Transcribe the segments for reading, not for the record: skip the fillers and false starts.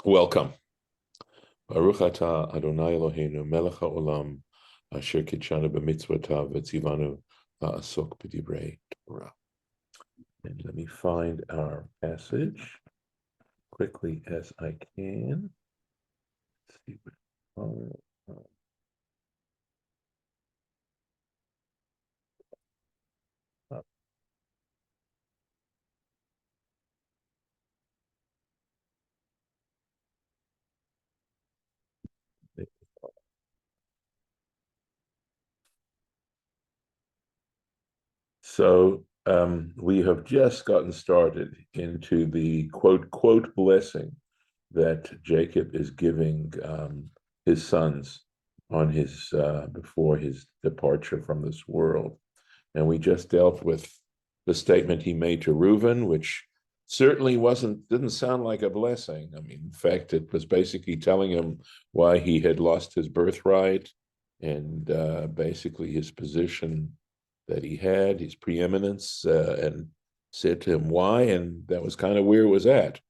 Welcome. Baruch atah Adonai Eloheinu melech haolam asher kitshanu b'mitzvotav v'tzivanu la'asok b'divrei Torah. And let me find our passage quickly as I can. Let's see what. So we have just gotten started into the quote blessing that Jacob is giving his sons on his before his departure from this world. And we just dealt with the statement he made to Reuben, which certainly didn't sound like a blessing. I mean, in fact, it was basically telling him why he had lost his birthright and basically his position that he had, his preeminence, and said to him why, and that was kind of where it was at.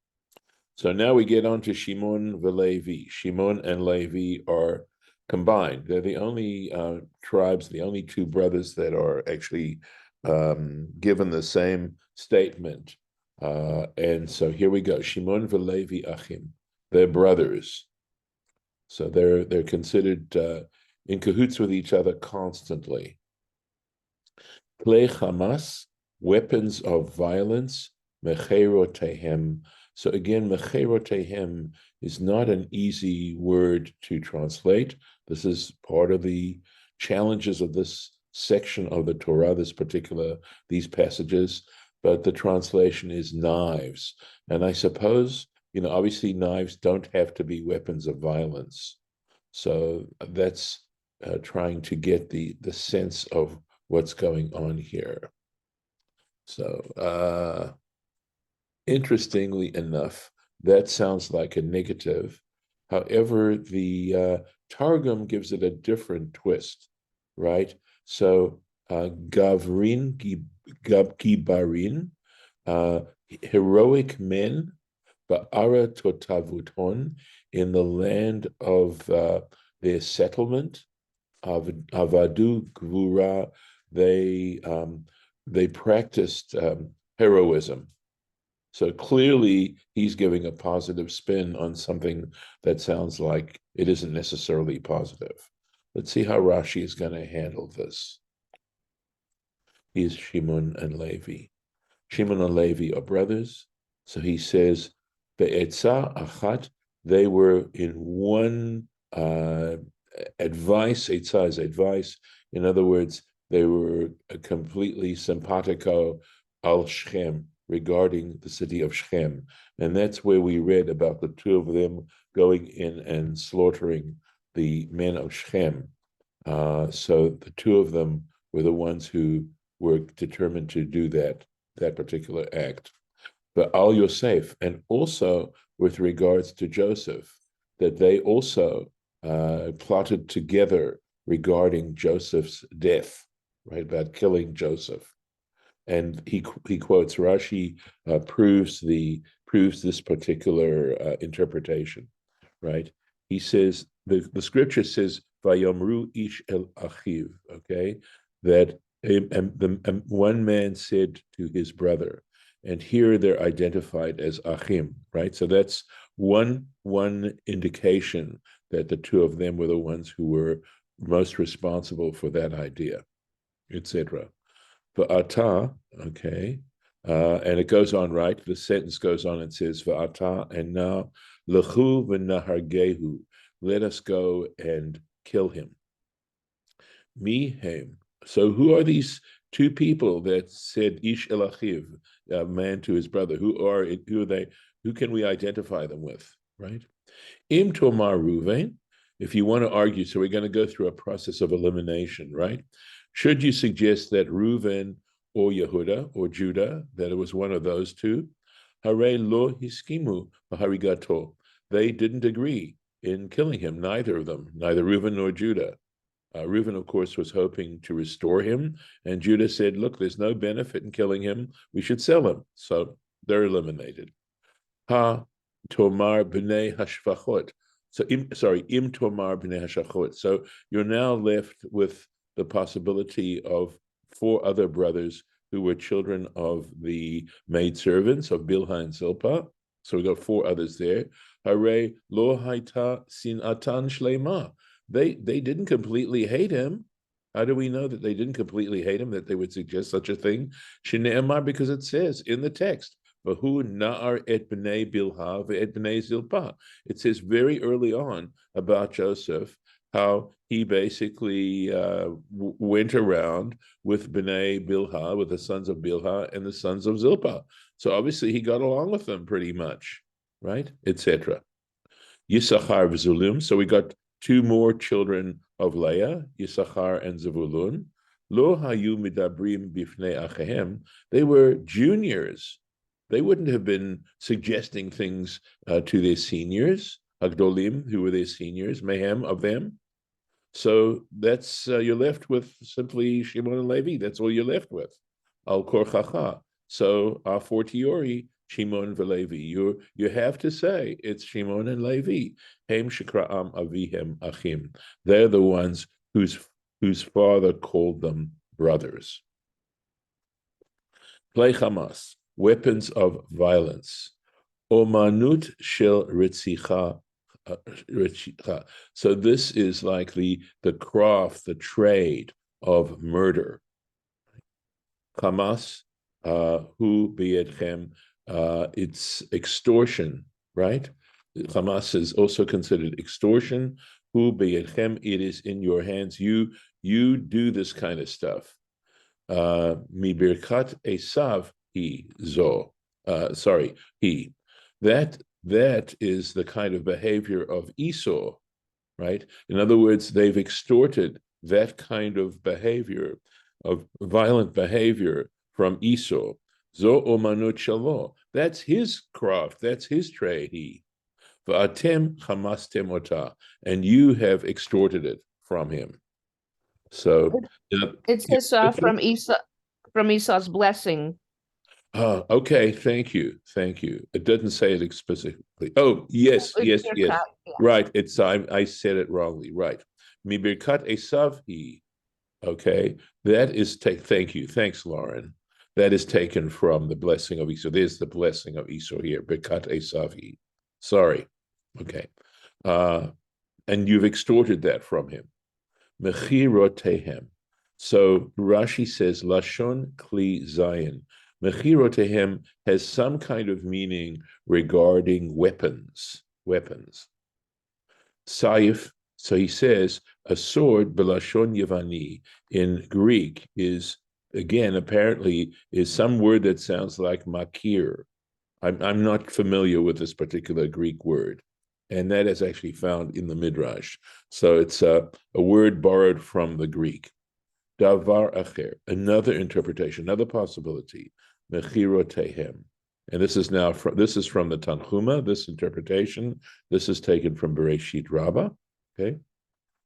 So now we get on to Shimeon and Levi. Shimeon and Levi are combined. They're the only tribes, the only two brothers that are actually given the same statement. And so here we go. Shimeon and Levi Achim. They're brothers. So they're considered in cahoots with each other constantly. Klei Hamas, weapons of violence, mecherotehem. So again, mecherotehem is not an easy word to translate. This is part of the challenges of this section of the Torah, these passages, but the translation is knives. And I suppose, obviously knives don't have to be weapons of violence. So that's trying to get the sense of what's going on here. So interestingly enough, that sounds like a negative. However, the Targum gives it a different twist, right? So Gavrin, Gibarin, heroic men, Ba'ara Totavuton, in the land of their settlement, Avadu Gvura, they practiced heroism. So clearly he's giving a positive spin on something that sounds like it isn't necessarily positive. Let's see how Rashi is going to handle this. He's Shimeon and Levi. Shimeon and Levi are brothers. So he says, Be'etzah achat, they were in one advice. Eitzah is advice. In other words, they were completely simpatico al Shechem, regarding the city of Shechem. And that's where we read about the two of them going in and slaughtering the men of Shechem. So the two of them were the ones who were determined to do that particular act. But Al Yosef, and also with regards to Joseph, that they also plotted together regarding Joseph's death, right, about killing Joseph. And he quotes Rashi proves this particular interpretation, right? He says the scripture says Vayomru ish el achiv, okay, that one man said to his brother, and here they're identified as achim, right? So that's one indication that the two of them were the ones who were most responsible for that idea, etc. Va'ata, okay, and it goes on, right? The sentence goes on and says, Va'ata, and now, lechu v'nahargehu, let us go and kill him. Mihem. So who are these two people that said ish el achiv, a man to his brother? Who are they? Who can we identify them with, right? Im tomar Ruvain, if you want to argue, so we're going to go through a process of elimination, right? Should you suggest that Reuven or Yehuda or Judah, that it was one of those two? Hare lo hiskimu harigato. They didn't agree in killing him, neither of them, neither Reuven nor Judah. Reuven, of course, was hoping to restore him, and Judah said, look, there's no benefit in killing him. We should sell him. So they're eliminated. Ha tomar b'nei hashvachot. So, im tomar b'nei hashvachot. So you're now left with the possibility of 4 other brothers who were children of the maidservants of Bilhah and Zilpah. So we got 4 others there. Hare lo haita sinatan shlema. They didn't completely hate him. How do we know that they didn't completely hate him, that they would suggest such a thing? Shine'emar, because it says in the text, Vahu na'ar et b'nei Bilha ve'et b'nei Zilpah. It says very early on about Joseph, how he basically went around with b'nei Bilha, with the sons of Bilha and the sons of Zilpah. So obviously he got along with them pretty much, right? Etc. Yisachar v'Zulum. So we got 2 more children of Leah, Yisachar and Zevulun. Lo hayu midabrim bifnei achehem. They were juniors. They wouldn't have been suggesting things to their seniors, Hagdolim, who were their seniors, mehem, of them. So that's, you're left with simply Shimeon and Levi. That's all you're left with. Al korchacha. So a fortiori, Shimeon v'Levi. You have to say it's Shimeon and Levi. Hem shekra'am avihem achim. They're the ones whose father called them brothers. Plei Hamas, weapons of violence. Omanut shel ritzicha. So this is like the craft, the trade of murder. Hamas, hu biyedchem, it's extortion, right? Hamas is also considered extortion. Hu biyedchem, it is in your hands. You do this kind of stuff. Mi birkat esav he zo. He. That is the kind of behavior of Esau, right? In other words, they've extorted that kind of behavior, of violent behavior from Esau. Zo omanut shalo. That's his craft. That's his trade. He. Va'atem chamastem ota. And you have extorted it from him. So it says from Esau's blessing. Okay, thank you. It doesn't say it explicitly. Oh, yes. Yeah. Right, I said it wrongly, right. Mi birkat esav hi. Okay, that is, thank you. Thanks, Lauren. That is taken from the blessing of Esau. There's the blessing of Esau here, birkat esav hi. Sorry. Okay. And you've extorted that from him. Mechirotehem. So Rashi says, Lashon kli zayin. Mechirotehem has some kind of meaning regarding weapons. Saif, so he says, a sword, belashon Yevani, in Greek is, again, apparently is some word that sounds like makir. I'm not familiar with this particular Greek word. And that is actually found in the Midrash. So it's a word borrowed from the Greek. Davar acher, another interpretation, another possibility. Mechirotehem. And this is from the Tanchuma, this interpretation. This is taken from Bereshit Rabbah. Okay.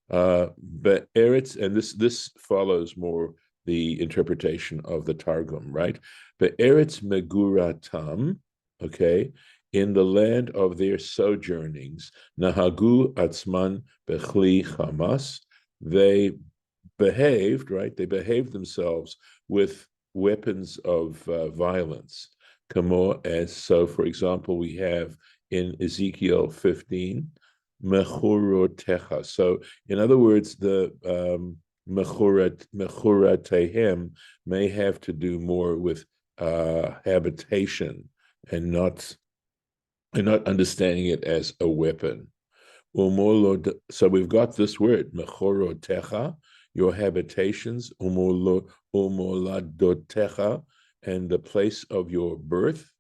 But Eretz, and this follows more the interpretation of the Targum, right? But Eretz Meguratam, okay, in the land of their sojournings, Nahagu Atzman Bechli Hamas, they behaved, right? They behaved themselves with weapons of violence. So, for example, we have in Ezekiel 15, Mechurotecha. So, in other words, the Mechurotehem may have to do more with habitation and not understanding it as a weapon. So we've got this word, Mechorotecha, your habitations, umoladotecha, and the place of your birth,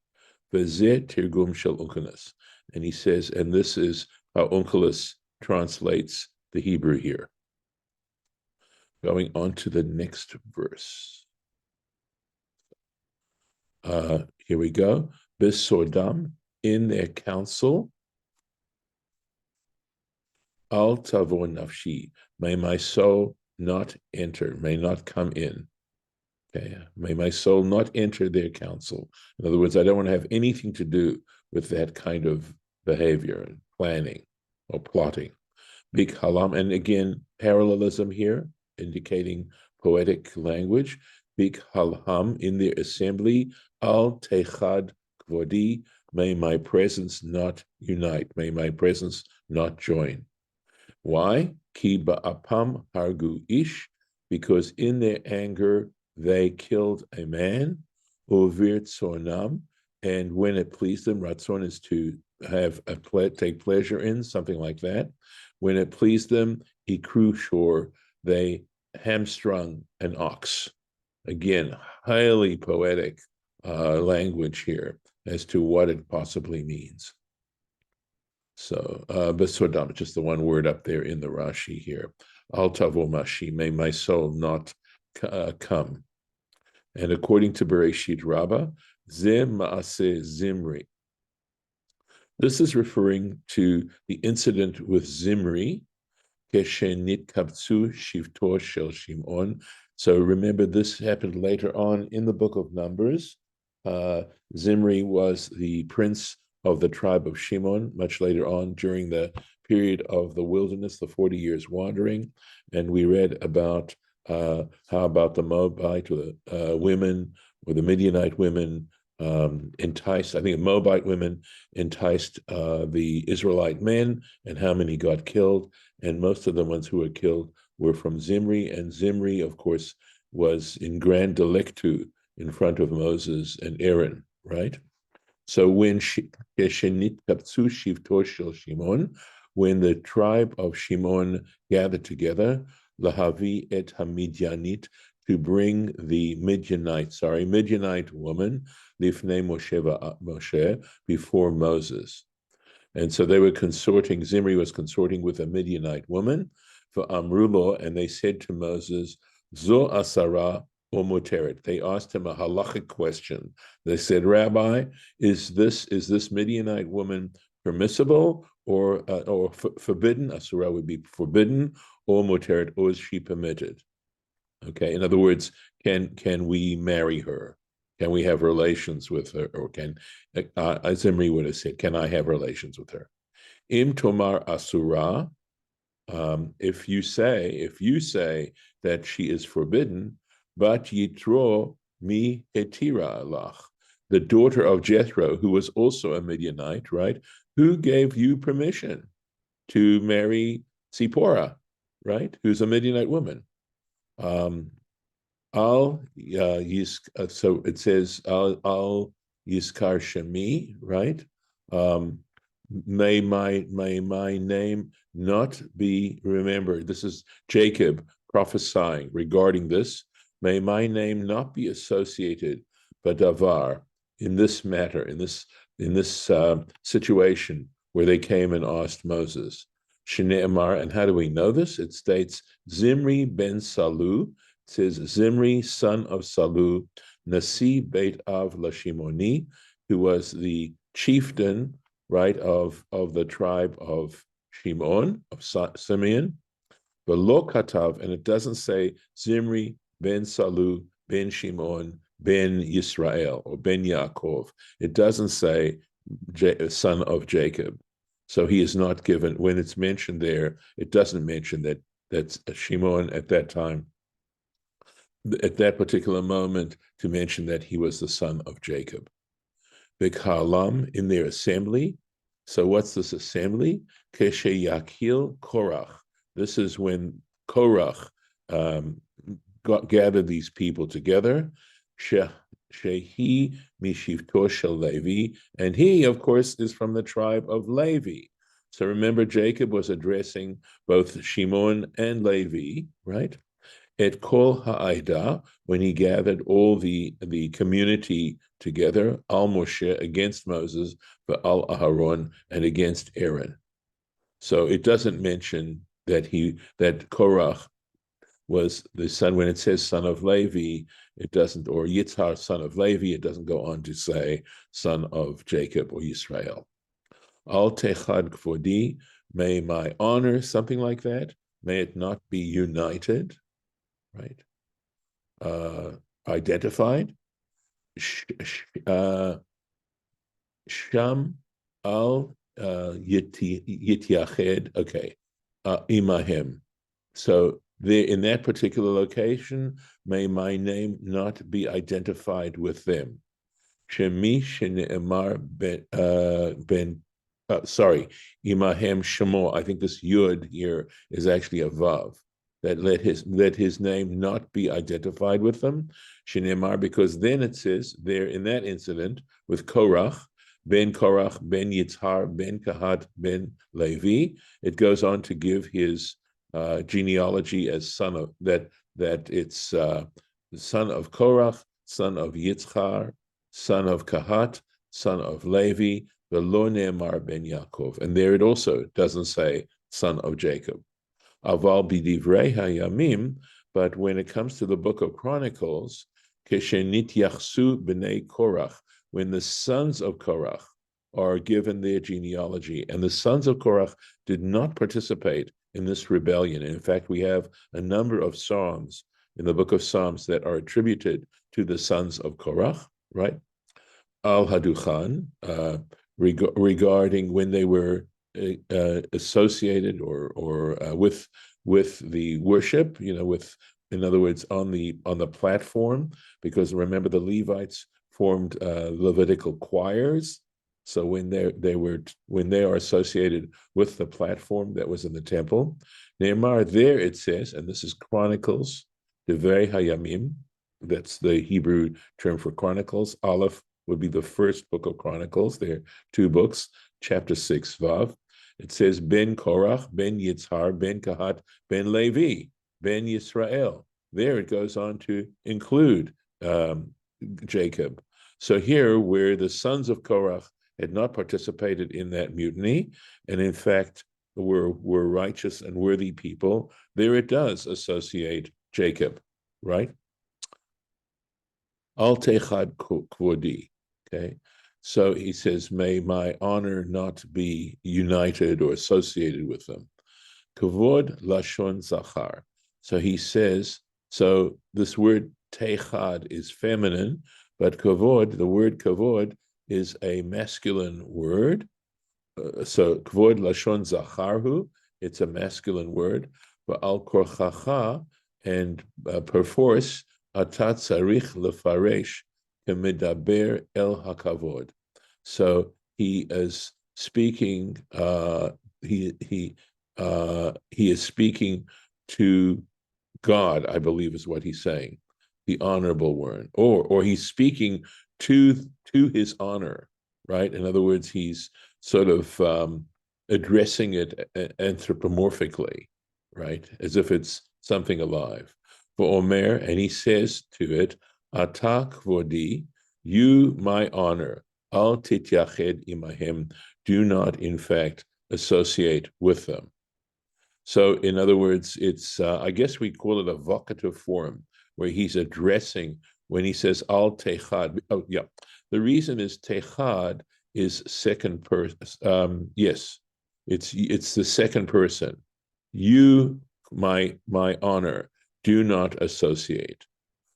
Vezeh Tirgum Shel Onkelos. And he says, and this is how Onkelos translates the Hebrew here. Going on to the next verse. Here we go. Besodam, in their council, Al tavor nafshi, may my soul not enter, may not come in. Okay, may my soul not enter their council. In other words, I don't want to have anything to do with that kind of behavior and planning or plotting. Big halam, and again, parallelism here, indicating poetic language. Big halam in the assembly, al techad kvodi, may my presence not unite, may my presence not join. Why? Ki ba'apam hargu ish, because in their anger they killed a man, uvir tzornam, and when it pleased them, ratzon is to have take pleasure in, something like that. When it pleased them, ikru shor, they hamstrung an ox. Again, highly poetic language here as to what it possibly means. So, besodam, just the one word up there in the Rashi here. Al tavo mashi, may my soul not come. And according to Bereshit Rabbah, ze maaseh Zimri. This is referring to the incident with Zimri, keshenit kaptsu shivto shel Shimon. So remember, this happened later on in the book of Numbers. Zimri was the prince of the tribe of Shimon, much later on during the period of the wilderness, the 40 years wandering. And we read about how about the Moabite or the women or the Midianite women enticed, I think Moabite women enticed the Israelite men, and how many got killed. And most of the ones who were killed were from Zimri. And Zimri, of course, was in grand delictu in front of Moses and Aaron, right? So when Shimon, when the tribe of Shimon gathered together, lahavi et hamidyanit, to bring the Midianite woman, lifnei Moshe, before Moses. And so they were consorting, Zimri was consorting with a Midianite woman for Amrulo, and they said to Moses, Zo asara or muteret. They asked him a halachic question. They said, Rabbi, is this Midianite woman permissible or forbidden? Asura would be forbidden, or muteret, or is she permitted? Okay, in other words, can we marry her? Can we have relations with her? Or can Zimri would have said, can I have relations with her? Im tomar asura, if you say that she is forbidden, but yitro mi hetira alach, the daughter of Jethro, who was also a Midianite, right? Who gave you permission to marry Zipporah, right? Who's a Midianite woman? So it says al yiskar shemi, right? May my name not be remembered. This is Jacob prophesying regarding this. May my name not be associated, badavar, in this matter, in this situation where they came and asked Moses. Shne'emar, and how do we know this? It states Zimri ben Salu. It says Zimri, son of Salu, Nasi Beit Av Lashimoni, who was the chieftain, right, of the tribe of Shimon, of Simeon. But lo katav, and it doesn't say Zimri ben Salu ben Shimon ben Yisrael or ben Yaakov. It doesn't say son of Jacob. So he is not given, when it's mentioned there, it doesn't mention that's Shimon at that time, at that particular moment, to mention that he was the son of Jacob. B'kalam, in their assembly. So what's this assembly? Keshe Yakil Korach. This is when Korach gathered these people together. Shehi Mishivto Shel Levi, and he, of course, is from the tribe of Levi. So remember, Jacob was addressing both Shimon and Levi, right? Et Kol Ha'aida, when he gathered all the community together, Al Moshe, against Moses, but Al Aharon, and against Aaron. So it doesn't mention that Korach was the son. When it says son of Levi, it doesn't, or Yitzhar, son of Levi, it doesn't go on to say son of Jacob or Yisrael. Al techad kvodi, may my honor, something like that, may it not be united, right? Identified. Sham al Yitiached, okay, Imahem. So there, in that particular location, may my name not be identified with them. Shemi shene'emar sorry, Imahem Shemo. I think this Yud here is actually a Vav. That let his name not be identified with them. Shene'emar, because then it says there in that incident with Korach, ben Yitzhar, ben Kahat, ben Levi. It goes on to give his genealogy as son of that it's son of Korach, son of Yitzhar, son of Kahat, son of Levi, the Lo Ne'emar ben Yaakov. And there it also doesn't say son of Jacob. Aval b'divrei hayamim, but when it comes to the book of Chronicles, keshenit yachsu b'nei Korach, when the sons of Korach are given their genealogy, and the sons of Korach did not participate in this rebellion. And in fact, we have a number of Psalms in the book of Psalms that are attributed to the sons of Korach, right? Al Haduchan, regarding when they were associated or with the worship, in other words, on the platform, because remember the Levites formed Levitical choirs. So when they are associated with the platform that was in the temple, Ne'emar, there it says, and this is Chronicles, Devei Hayamim, that's the Hebrew term for Chronicles. Aleph would be the first book of Chronicles. There are two books, chapter 6, Vav. It says, Ben Korach, Ben Yitzhar, Ben Kahat, Ben Levi, Ben Yisrael. There it goes on to include Jacob. So here, where the sons of Korach had not participated in that mutiny, and in fact were righteous and worthy people, there it does associate Jacob, right? Al techad kvodi, okay? So he says, may my honor not be united or associated with them. Kavod lashon zachar. So he says, so this word techad is feminine, but kavod, the word kavod, is a masculine word. So kvod lashon zacharhu, it's a masculine word. But al korchacha, and perforce, atat tzarich lefaresh kemidaber el hakavod. So he is speaking. He is speaking to God, I believe, is what he's saying, the honorable one, or he's speaking to his honor, right? In other words, he's sort of addressing it anthropomorphically, right? As if it's something alive. For Omer, and he says to it, Ata kvodi, you my honor, al tityached imahem, do not in fact associate with them. So in other words, it's, I guess we call it a vocative form, where he's addressing, when he says al techad. Oh yeah, the reason is techad is second person. Yes, it's the second person. You, my honor, do not associate.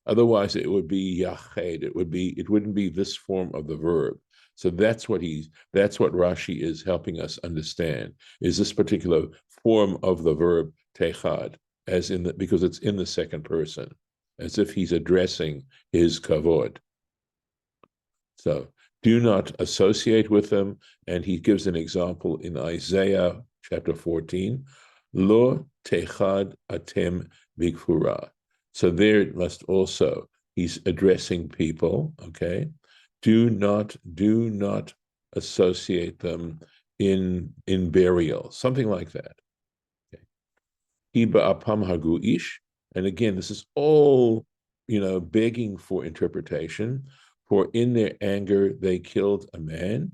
Otherwise, it would be yached. It wouldn't be this form of the verb. So that's what Rashi is helping us understand, is this particular form of the verb techad, because it's in the second person, as if he's addressing his kavod. So do not associate with them. And he gives an example in Isaiah chapter 14, Lo techad atem bigfura. So there it must also, he's addressing people, okay? Do not associate them in burial, something like that. Okay. Hiba apam hagu ish, and again, this is all, begging for interpretation. For in their anger they killed a man.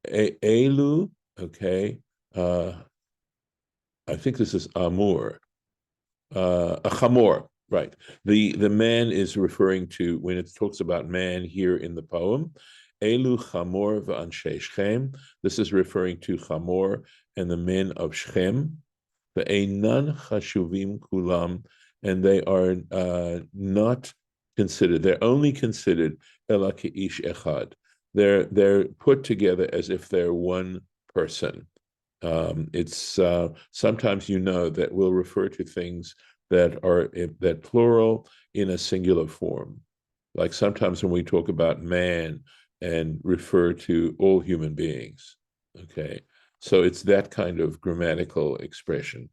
Elu, okay. I think this is Amur, a chamor. Right. The man is referring to, when it talks about man here in the poem, Elu Chamor v'anshei Shechem. This is referring to Chamor and the men of Shechem. Ve'einan chashuvim kulam, and they are not considered. They're only considered ela ke'ish echad. They're put together as if they're one person. It's sometimes that we'll refer to things that plural in a singular form. Like sometimes when we talk about man and refer to all human beings. Okay, so it's that kind of grammatical expression.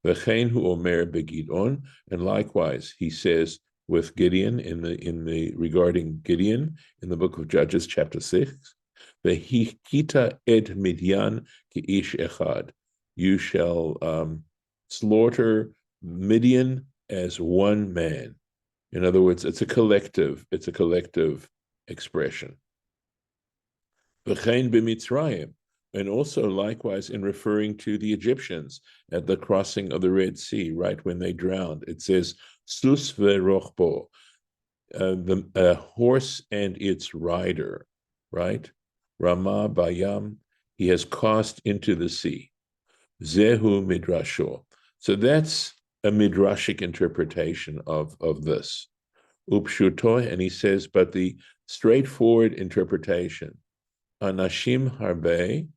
V'chein hu omer begidon, and likewise he says with Gideon in the regarding Gideon in the book of Judges, chapter 6. V'hikita et Midian ki'ish echad. You shall slaughter Midian as one man. In other words, it's a collective expression. V'chein b'Mitzrayim, and also likewise in referring to the Egyptians at the crossing of the Red Sea, right when they drowned. It says, sus ve'rochbo, the horse and its rider, right? Ramah bayam, he has cast into the sea. Zehu midrasho. So that's a midrashic interpretation of this. Upshuto, and he says, but the straightforward interpretation, anashim harbe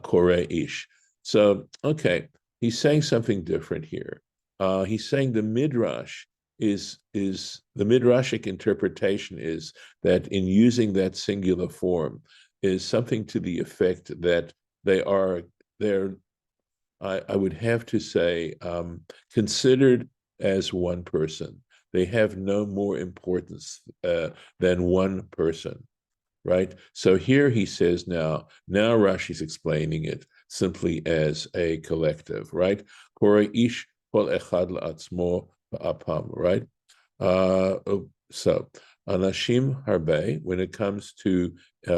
kore ish. So, okay, he's saying something different here. He's saying the midrash is the midrashic interpretation is that in using that singular form is something to the effect that they're I would have to say considered as one person. They have no more importance than one person, right? So here he says now Rashi's explaining it simply as a collective, right? Kore ish kol echad la'atzmo ba'apam, right? So anashim harbe, when it comes to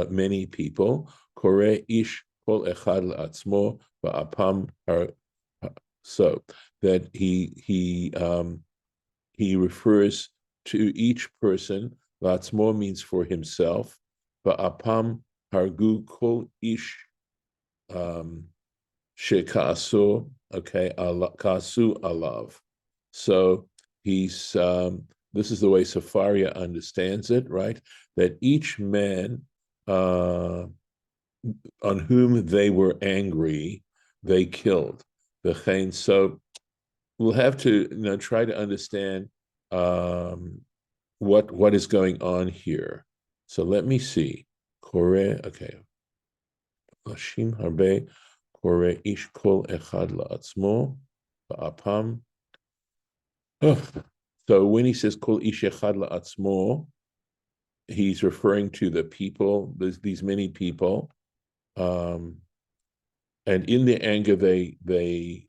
many people, kore ish kol echad la'atzmo ba'apam, so that he refers to each person. La'atzmo means for himself. Ba'apam hargu kol ish sheka'asu, okay, ka'asu alav. So he's this is the way Safaria understands it, right? That each man on whom they were angry, they killed. So we'll have to try to understand what is going on here. So let me see. Kore, okay. Lashim harbe kore ish kol echad la'atzmo ba'apam. So when he says kol ish echad la'atzmo, he's referring to the people, these many people, and in the anger they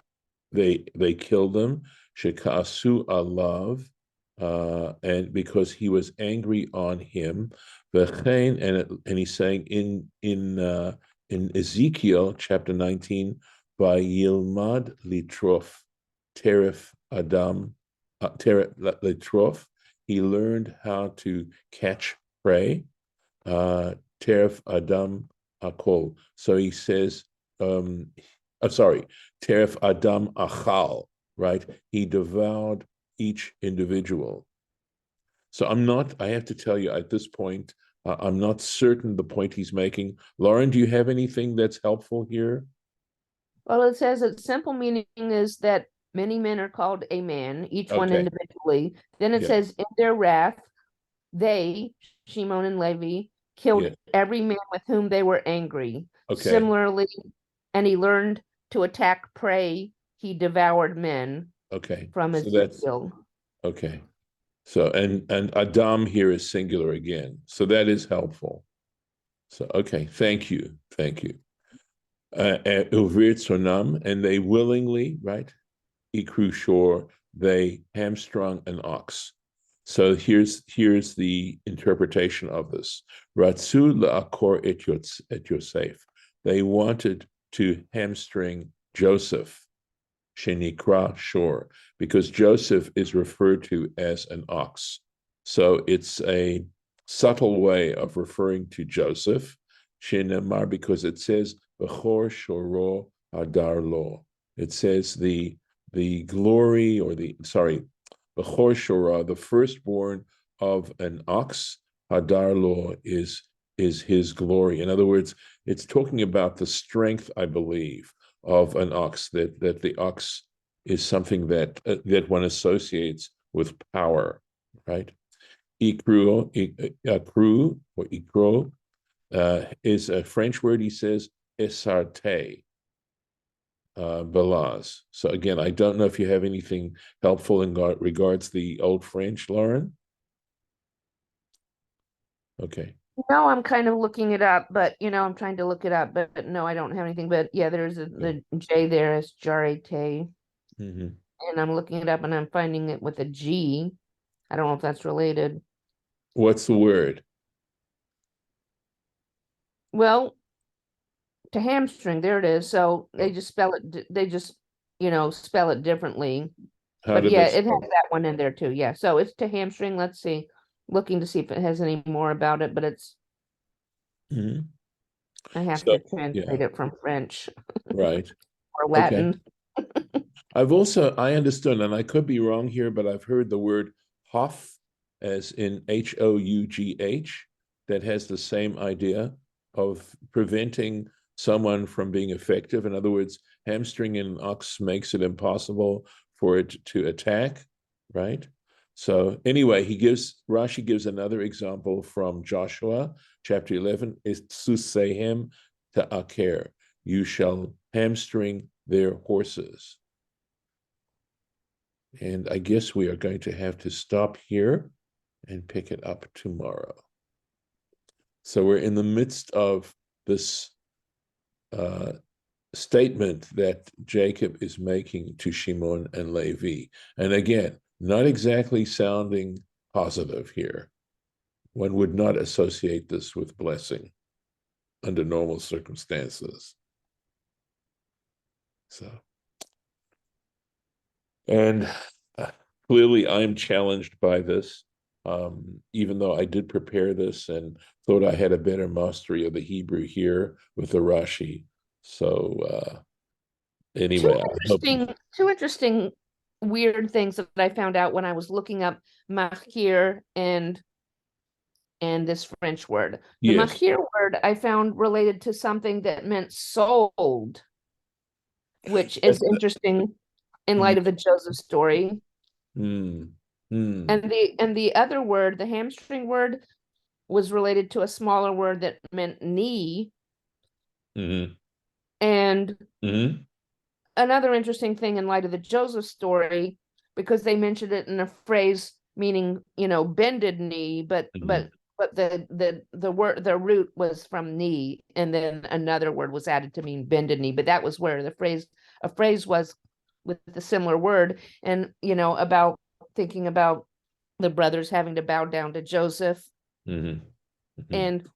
kill them. Sheka'asu alav, and because he was angry on him. And he's saying in Ezekiel chapter 19, by Yilmad litrof teref Adam teref litrof, he learned how to catch prey. Teref Adam akol. So he says, sorry, teref Adam achal, right? He devoured each individual. So I have to tell you at this point, I'm not certain the point he's making. Lauren, do you have anything that's helpful here? Well, it says its simple meaning is that many men are called a man, each one individually. Then it says, in their wrath, they, Shimeon and Levi, killed every man with whom they were angry. Similarly, and he learned to attack prey. He devoured men. From Ezekiel. So and Adam here is singular again. So that is helpful. So thank you. And they willingly, right? Ikru shor, they hamstrung an ox. So here's the interpretation of this. Ratzu la'akor et Yosef. They wanted to hamstring Joseph, shenikra shor, because Joseph is referred to as an ox. So it's a subtle way of referring to Joseph, shenemar, because it says bechor shoro hadar lo. It says the glory or bechor shora, the firstborn of an ox, hadar lo is is his glory. In other words, it's talking about the strength, I believe, of an ox, that the ox is something that one associates with power, right? Ikru, akru, or ikro, is a French word, he says, esarte, belaz. So again, I don't know if you have anything helpful in regards the Old French, Lauren. Okay. No, I'm kind of looking it up, but I'm trying to look it up, but no, I don't have anything. But yeah, there's the J there as jarete. Mm-hmm. And I'm looking it up and I'm finding it with a G. I don't know if that's related. What's the word? Well, to hamstring, there it is. So they just spell it differently. How But do yeah, they it has spell that one in there too. Yeah. So it's to hamstring. Let's see. Looking to see if it has any more about it, but it? Mm-hmm. I have So, to translate yeah, it from French right. or Okay. Latin. I understood, and I could be wrong here, but I've heard the word hough as in Hough, that has the same idea of preventing someone from being effective. In other words, hamstring an ox makes it impossible for it to attack, right? So anyway, Rashi gives another example from Joshua chapter 11, is Susehem ta'aker. You shall hamstring their horses. And I guess we are going to have to stop here and pick it up tomorrow. So we're in the midst of this statement that Jacob is making to Shimeon and Levi. And again, not exactly sounding positive here. One would not associate this with blessing under normal circumstances. So, and clearly I'm challenged by this, even though I did prepare this and thought I had a better mastery of the Hebrew here with the Rashi. So anyway, I hope. Two interesting weird things that I found out when I was looking up machir and this French word. The Yes. machir word I found related to something that meant sold, which is interesting in light of the Joseph story. Mm, mm, And the other word, the hamstring word, was related to a smaller word that meant knee. mm-hmm, And mm-hmm, another interesting thing in light of the Joseph story, because they mentioned it in a phrase meaning, bended knee, but mm-hmm. the word, the root was from knee, and then another word was added to mean bended knee. But that was where a phrase was with the similar word, and about thinking about the brothers having to bow down to Joseph, Mm-hmm. Mm-hmm. and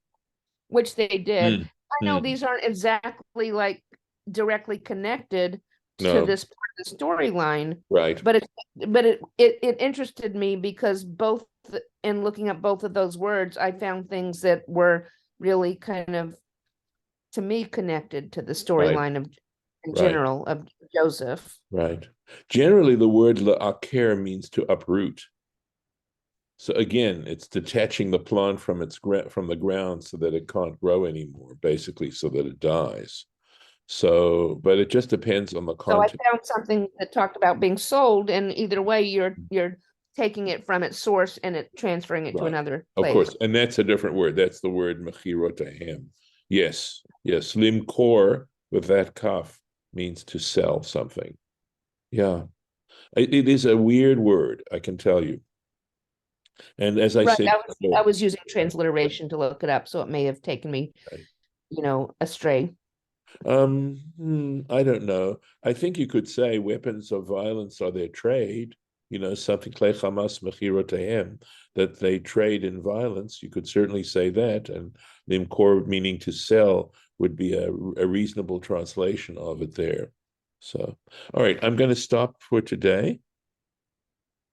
which they did. Mm, I know mm. these aren't exactly like directly connected to No, this part of the storyline, right, but it interested me because in looking up both of those words, I found things that were really kind of, to me, connected to the right, storyline of in right, general of Joseph. right. Generally, the word la'aker means to uproot. So again, it's detaching the plant from from the ground so that it can't grow anymore, basically, so that it dies. So, but it just depends on the So I context. found something that talked about being sold, and either way, you're taking it from its source and transferring it to Right. another Of place. course. And that's a different word. That's the word mechirotahem. Yes. Yes. Limkor with that kaf means to sell something. Yeah. It is a weird word, I can tell you. And as I Right. said I before, was using transliteration to look it up, so it may have taken me, right. Astray. I don't know. I think you could say weapons of violence are their trade. Something like Hamas mechirotahem, that they trade in violence. You could certainly say that, and limkor, meaning to sell, would be a reasonable translation of it there. So, all right, I'm going to stop for today,